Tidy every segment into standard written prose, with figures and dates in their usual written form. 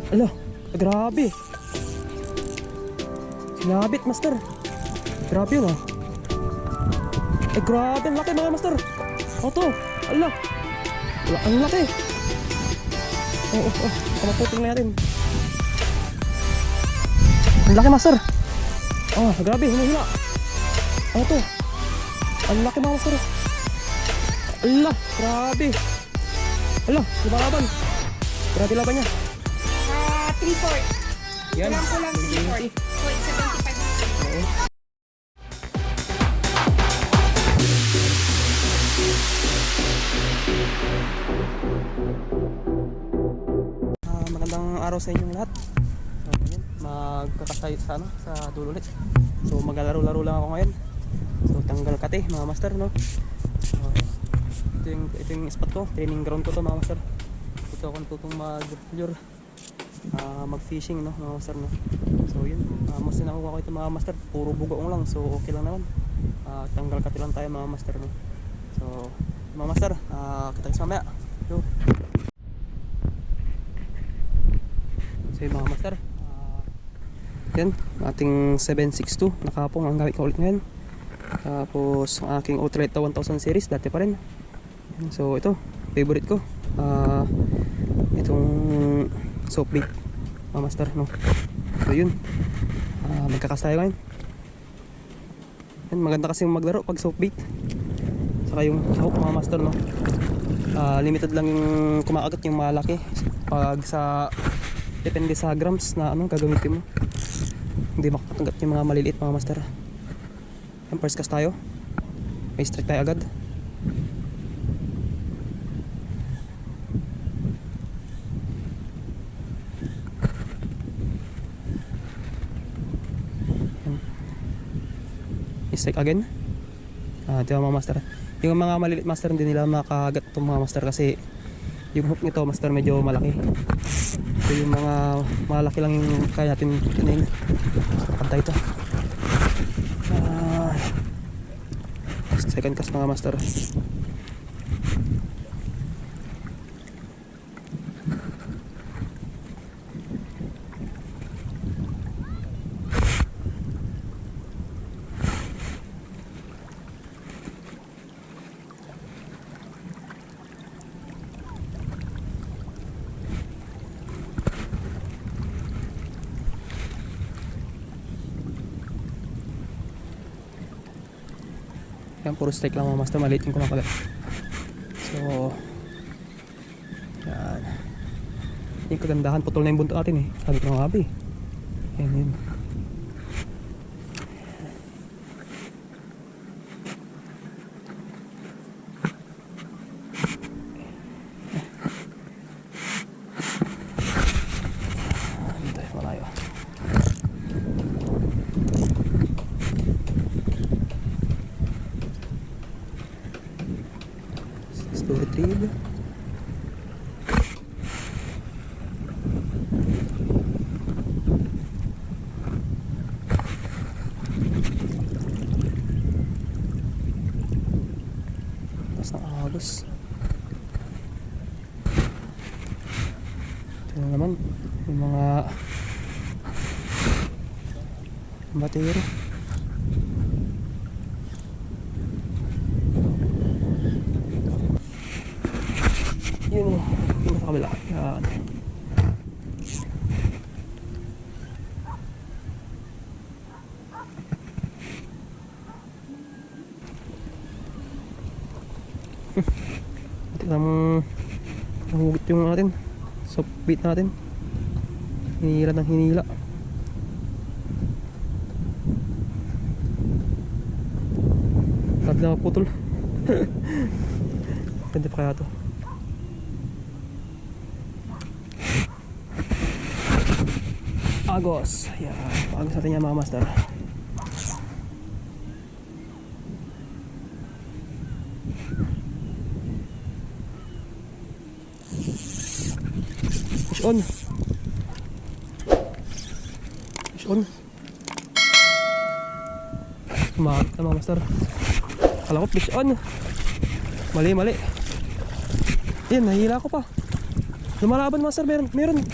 Ala, grabe. Sinabit, master. Grabe yun ah. Grabe, ang laki mga master. O to, ala. Ang laki. Kamaputol na natin. Ang laki master. Grabe, hinihila. Ano to? Ang laki mga master. Ala, grabe. Ala, lumalaban. Grabe laban niya. 3/4. Yan. Kulang 3/4. So it's 75. Oo. Magandang araw sa inyong lahat. So, ngayon, magkakasayo sa sa dulo ulit. So maglalaro-laro lang ako ngayon. So tanggal kate mga master, no. So, ito yung spot ko, training ground ko to mga master. Ito ako natutong mag-lure, mag-fishing, no mga master, no. So yun, mas nakuha ko ito mga master, puro bugoong lang, so okay lang naman. Tanggal kate lang tayo mga master, no. So mga master, kita-kits mamaya. Yo. So yun mga master, yan, ating 762 nakapong ang gamit ko ulit ngayon. Tapos ang aking Ultralight 1000 series, dati pa rin. So ito, favorite ko, itong soap bait mga master, no. So yun, magkakas tayo ngayon. Yan, maganda kasi maglaro pag soap bait. Saka yung hook mga master, no. Limited lang yung kumakagat, yung malaki. Pag sa depende sa grams na gagamitin mo, hindi makakagat yung mga maliliit mga master. Yan, first cast tayo, may strike tayo agad. Strike again. Diba mga master, yung mga maliliit master hindi nila makagat itong mga master kasi yung hook nito master medyo malaki. So yung mga malaki lang yung kaya natin kunin. Pantay ito. Second cast mga master. Yan, puro strike lang mga master, maliit yung kumakagat. So yan, yung kagandahan, putol na yung buntot natin eh. Sabi ko nga abi, yan yun. Dito tayo malayo. Retrieve. Tapos ng agos. Ito naman yung mga batero. Yun yung sa kabila. Yan. Tignan mo, nahugit yung natin, soft bait natin. Hinila ng hinila. Sabi na maputol. Ganda pa kaya to. Agos. Yan, agos natin yan mga master. Push on. Push on. Sumakit na mga master. Kala ko push on. Mali, mali. Yan, nahihila ko pa. Lumalaban master, meron.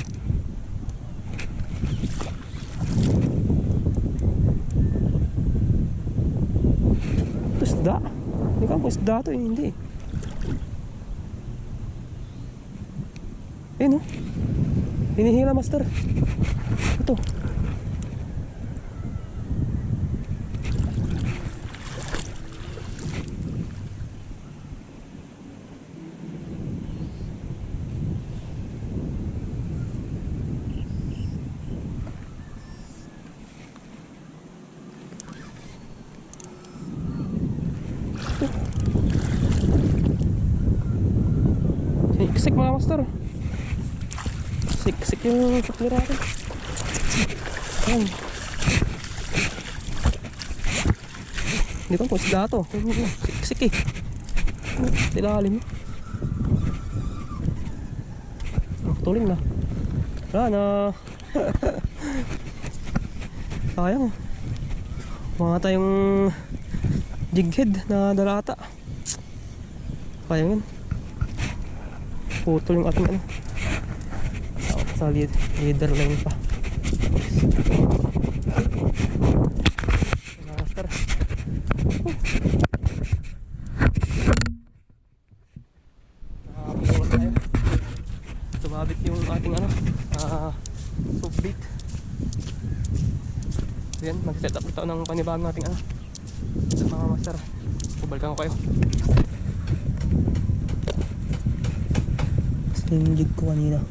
Isda. Hindi ka po isda to, hindi. Ayun oh. Hinihila master. Ito. Siksik mga master. Siksik yung suklira natin. Ayan. Hindi pa po isda to. Siksik eh. Tilalim. Tuling na. Wala na. Sayang. Mga tayong jighead na dalata. Sayang yun. Putol yung ating ano. Sa leader line pa. Master. Nakapulot tayo. Tumabit yung ating ano, subbait. So yan, mag-set up ito ng panibagong nating ano. Ito mga master. Bubalikan ko kayo. Yung jig ko kanina.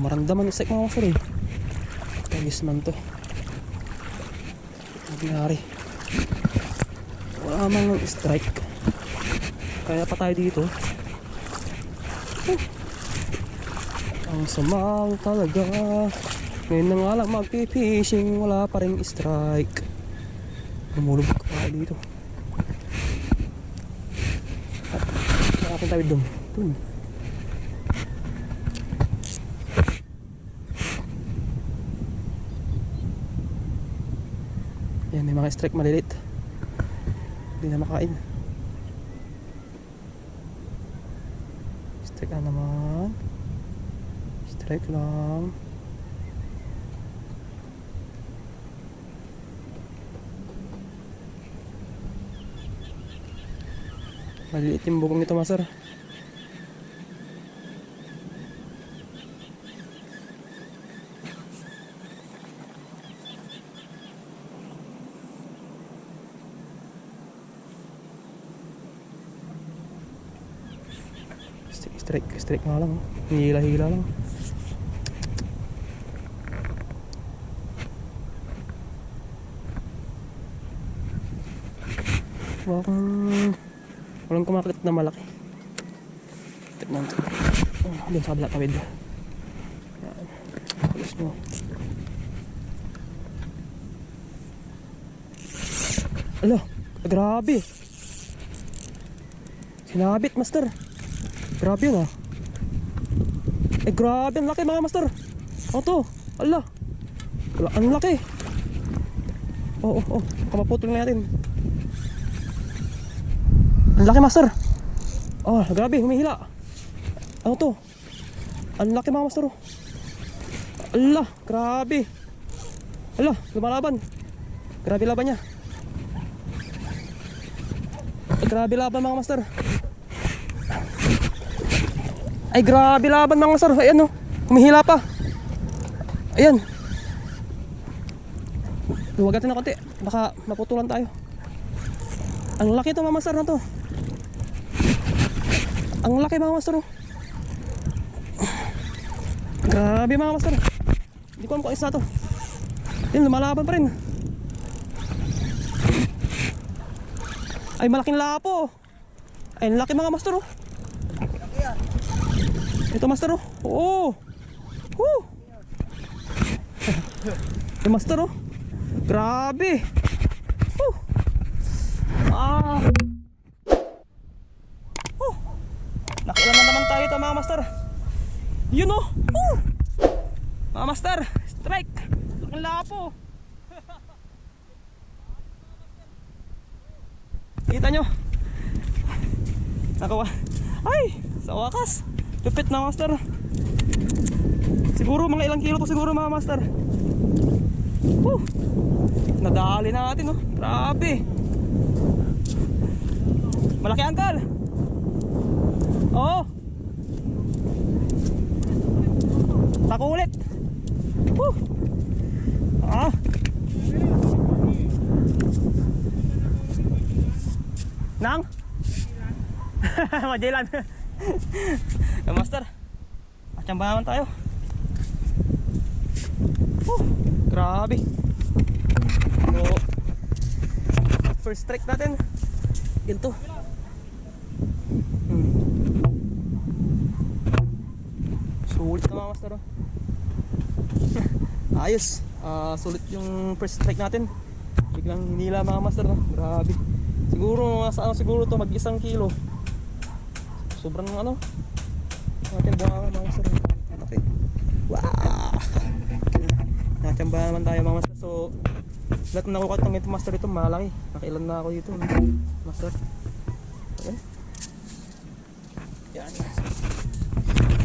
Maramdaman yung strike mga master eh. Tagis man to. Nagyari. Wala mang strike. Kaya pa tayo dito. Ang samang talaga. Ngayon na nga lang magpipishing. Wala pa rin strike. Lumulubog ka pa dito. Nakapin tayo doon. Doon. Yan, may mga strike malilit. Hindi na makain. Strike na naman. Strike lang. Malilit yung bukong nito master. Strike nga lang. Hila-hila lang. Walang kumakit na malaki. Tignan ito. Doon sa kabila tawid. Yan. Alis mo. Ala, grabe. Sinabit master. Grabe yun ah. Grabe, ang laki mga master. Ano to? Ala. Ang laki. Oo. Kamaputol na natin. Ang laki master. Oh, grabe, humihila. Ano to? Ang laki mga master. Ala, grabe. Ala, lumalaban. Grabe laban niya. Grabe laban mga master. Ay grabe laban mga master. Ayan o, humihila pa. Ayan. Luwagatin na konti. Baka maputulan tayo. Ang laki ito mga master na to. Ang laki mga master. Grabe mga master. Hindi ko alam kung isa to. Yan, lumalaban pa rin. Ay malaking lapo. Ay laki mga master oh. Ito master oh. Oo. Woo. Yung master oh. Grabe. Ah. Nakilan na naman tayo ito mga master. Yun oh. Mga master, strike. Laking lapo. Kita nyo. Nakawa. Ay, sa wakas. Lupit na master. Siguro mga ilang kilo to siguro mga master. Nadali natin oh. Grabe. Malaki angkal. Oo. Tako ulit. Ah. Nang? Majalan. Master. Macam naman tayo. Grabe. So, first strike natin. Ganito. Sulit na mga master. Ayos. Sulit yung first strike natin. Biglang hinila mga master. Grabe. Siguro nasa siguro to mag 1 kilo. Sobrang ano. Natin buha mga master. Okay. Wow. Nakachamba naman tayo mga master. So lahat na nakuha itong ito master ito malaki. Nakailan na ako dito master. Okay. Yan.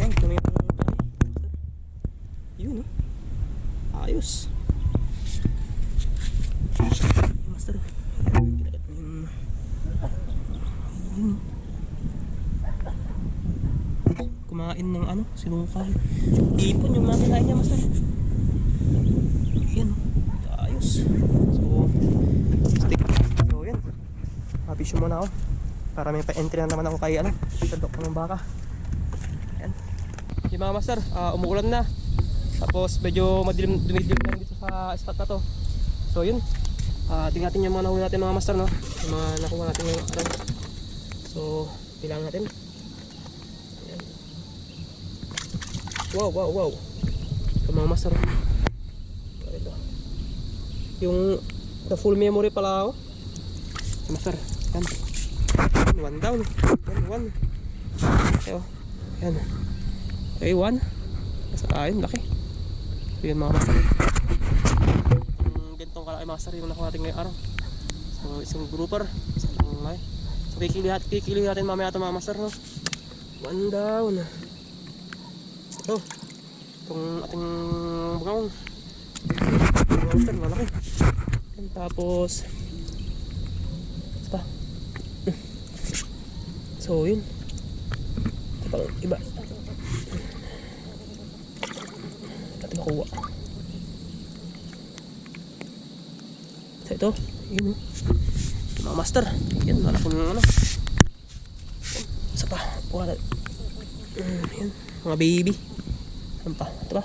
Yan, ito na yung yun ayos. Master kinagat mo yung kumain ng ano, sinungkal. Ipon yung mga kinain niya master. Yan, ayos. So stick. So yan, happy show muna ako para may pa-entry na naman ako kay ano, sa dok ng baka. Yan. Yung mga master, umuulan na. Tapos medyo dumidilim na dito sa spot na to. So yun, tingnan natin yung mga nahuli natin mga master no. Yung mga nakuha natin yung araw. So bilang natin. Ayan. Wow. Ito mga master. Ito. Yung the full memory pala ako. Master, yan. One down. One. Okay, yan. Okay, one. Nasa tayo, laki. Yun mga master. Gantong kalaki master yung nakuha natin ngayong araw. So isang grouper, isang may. So kikili natin mamaya ito mga master no? One down. Ito itong ating bangawang mga master, malaki. And tapos ito. So yun, ito pang iba. Nakuha. So ito, yun mga master. Yan, malaki ng ano. Isa pa, buha na. Yan, mga baby. Yan pa, ito pa.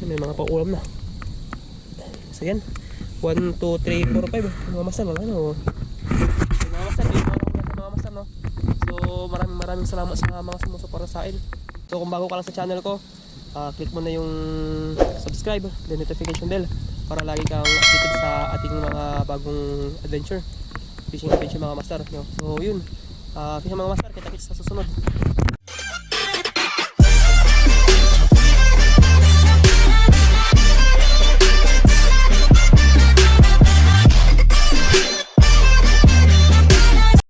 May mga paulam na. So yan, 1, 2, 3, 4, 5. Mga master, wala na. Mga master, mga master no. So maraming salamat sa mga sumusuporta sa akin. So kung bago ka lang sa channel ko, click mo na yung subscribe, the notification bell para lagi kang updated sa ating mga bagong adventure, fishing adventure mga master no? So yun, fishing mga master, kita-kits sa susunod.